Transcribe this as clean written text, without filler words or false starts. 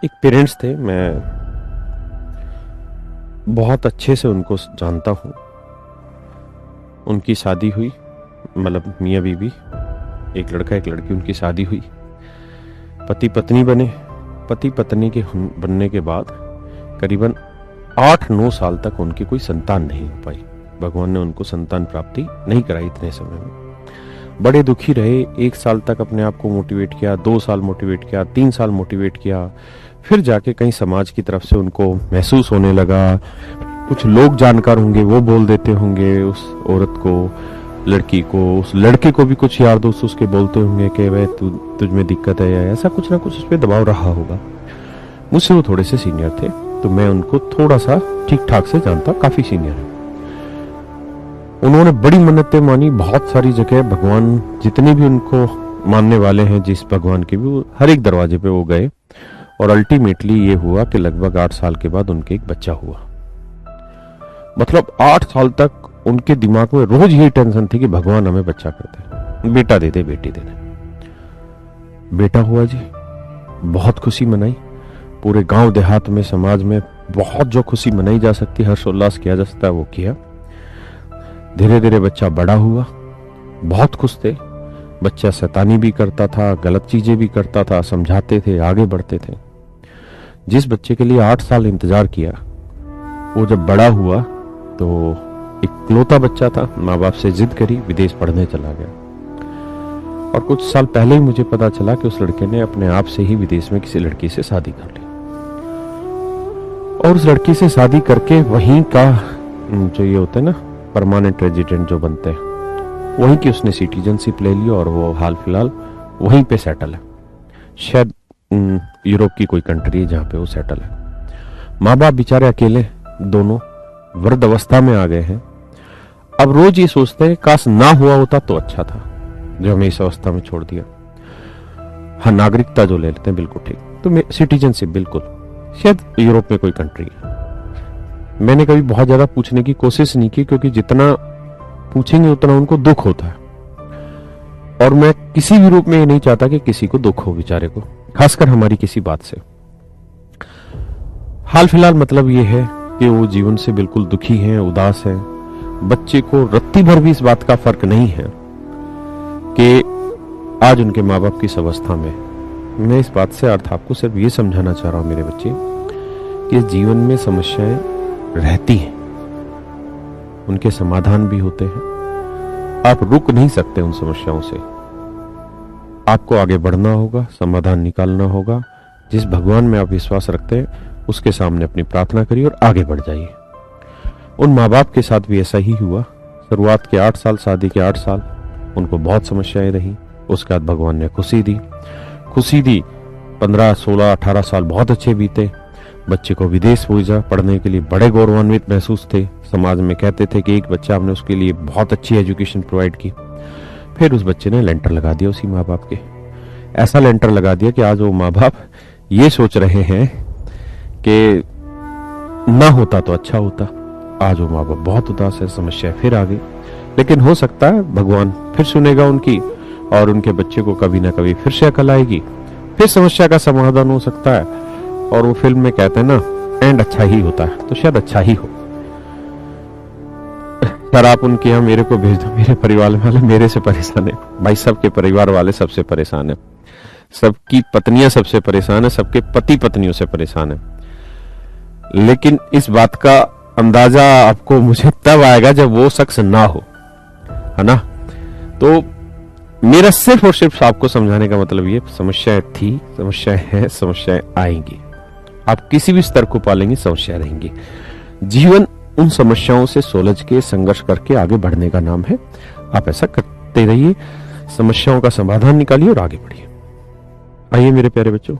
एक पेरेंट्स थे, मैं बहुत अच्छे से उनको जानता हूँ। उनकी शादी हुई, मतलब मियाँ बीवी, एक लड़का एक लड़की, उनकी शादी हुई, पति पत्नी बने। पति पत्नी के बनने के बाद करीबन 8-9 साल तक उनकी कोई संतान नहीं हो पाई। भगवान ने उनको संतान प्राप्ति नहीं कराई इतने समय में। बड़े दुखी रहे। 1 साल तक अपने आप को मोटिवेट किया, 2 साल मोटिवेट किया, 3 साल मोटिवेट किया, फिर जाके कहीं समाज की तरफ से उनको महसूस होने लगा। कुछ लोग जानकार होंगे, वो बोल देते होंगे उस औरत को, लड़की को, उस लड़के को भी कुछ यार दोस्त उसके बोलते होंगे कि वह तुझ में दिक्कत है, या ऐसा कुछ ना कुछ उस पर दबाव रहा होगा। मुझसे वो थोड़े से सीनियर थे, तो मैं उनको थोड़ा सा ठीक ठाक से जानता, काफी सीनियर है। उन्होंने बड़ी मन्नतें मानी, बहुत सारी जगह भगवान जितने भी उनको मानने वाले हैं, जिस भगवान के भी, वो हर एक दरवाजे पे वो गए। और अल्टीमेटली ये हुआ कि लगभग 8 साल के बाद उनके एक बच्चा हुआ। मतलब 8 साल तक उनके दिमाग में रोज यही टेंशन थी कि भगवान हमें बच्चा कर दे, बेटा दे दे, बेटी दे दे। बेटा हुआ जी, बहुत खुशी मनाई। पूरे गांव देहात में, समाज में बहुत जो खुशी मनाई जा सकती, हर्षोल्लास किया जा सकता है, वो किया। धीरे धीरे बच्चा बड़ा हुआ, बहुत खुश थे। बच्चा शैतानी भी करता था, गलत चीजें भी करता था, समझाते थे, आगे बढ़ते थे। जिस बच्चे के लिए 8 साल इंतजार किया, वो जब बड़ा हुआ तो इकलौता बच्चा था, माँ बाप से जिद करी, विदेश पढ़ने चला गया। और कुछ साल पहले ही मुझे पता चला कि उस लड़के ने अपने आप से ही विदेश में किसी लड़की से शादी कर ली। और उस लड़की से शादी करके वहीं का जो ये होता है ना, परमानेंट रेजिडेंट जो बनते हैं, वहीं की उसने सिटीजनशिप ले ली और वो हाल फिलहाल वहीं पे सेटल है। शायद यूरोप की कोई कंट्री है जहां पे वो सेटल है। माँ बाप बेचारे अकेले, दोनों वृद्ध अवस्था में आ गए हैं। अब रोज ये सोचते हैं काश ना हुआ होता तो अच्छा था, जो हमें इस अवस्था में छोड़ दिया। हाँ, नागरिकता जो ले लेते हैं, बिल्कुल ठीक, तो सिटीजनशिप बिल्कुल, शायद यूरोप में कोई कंट्री है। मैंने कभी बहुत ज्यादा पूछने की कोशिश नहीं की, क्योंकि जितना पूछेंगे उतना उनको दुख होता है। और मैं किसी भी रूप में ये नहीं चाहता कि किसी को दुख हो, बेचारे को, खासकर हमारी किसी बात से। हाल फिलहाल मतलब ये है कि वो जीवन से बिल्कुल दुखी हैं, उदास हैं। बच्चे को रत्ती भर भी इस बात का फर्क नहीं है कि आज उनके माँ बाप किस अवस्था में। मैं इस बात से अर्थ आपको सिर्फ ये समझाना चाह रहा हूं मेरे बच्चे, कि जीवन में समस्याएं रहती हैं, उनके समाधान भी होते हैं। आप रुक नहीं सकते उन समस्याओं से, आपको आगे बढ़ना होगा, समाधान निकालना होगा। जिस भगवान में आप विश्वास रखते हैं उसके सामने अपनी प्रार्थना करिए और आगे बढ़ जाइए। उन माँ बाप के साथ भी ऐसा ही हुआ। शुरुआत के 8 साल, शादी के 8 साल, उनको बहुत समस्याएं रही। उसके बाद भगवान ने खुशी दी। 15, 16, 18 साल बहुत अच्छे बीते। बच्चे को विदेश भेजा पढ़ने के लिए, बड़े गौरवान्वित महसूस थे। समाज में कहते थे कि एक बच्चा, हमने उसके लिए बहुत अच्छी एजुकेशन प्रोवाइड की। फिर उस बच्चे ने लेंटर लगा दिया उसी माँ बाप के। ऐसा लेंटर लगा दिया कि आज वो माँ बाप ये सोच रहे हैं कि ना होता तो अच्छा होता। आज वो माँ बाप बहुत उदास है, समस्या फिर आ गई। लेकिन हो सकता है भगवान फिर सुनेगा उनकी, और उनके बच्चे को कभी ना कभी फिर से अकल आएगी, फिर समस्या का समाधान हो सकता है। और वो फिल्म में कहते हैं ना, एंड अच्छा ही होता है, तो शायद अच्छा ही हो। सर, आप उनके यहाँ मेरे को भेज दो, मेरे परिवार वाले मेरे से परेशान है भाई। सबके परिवार वाले सबसे परेशान है, सबकी पत्नियां सबसे परेशान है, सबके पति पत्नियों से परेशान है। लेकिन इस बात का अंदाजा आपको मुझे तब आएगा जब वो शख्स ना हो, है ना। तो मेरा सिर्फ और सिर्फ आपको समझाने का मतलब ये, समस्याएं थी, समस्याएं हैं, समस्याएं आएंगी। आप किसी भी स्तर को पालेंगे, समस्या रहेंगी। जीवन उन समस्याओं से सुलझ के, संघर्ष करके आगे बढ़ने का नाम है। आप ऐसा करते रहिए, समस्याओं का समाधान निकालिए और आगे बढ़िए। आइए मेरे प्यारे बच्चों,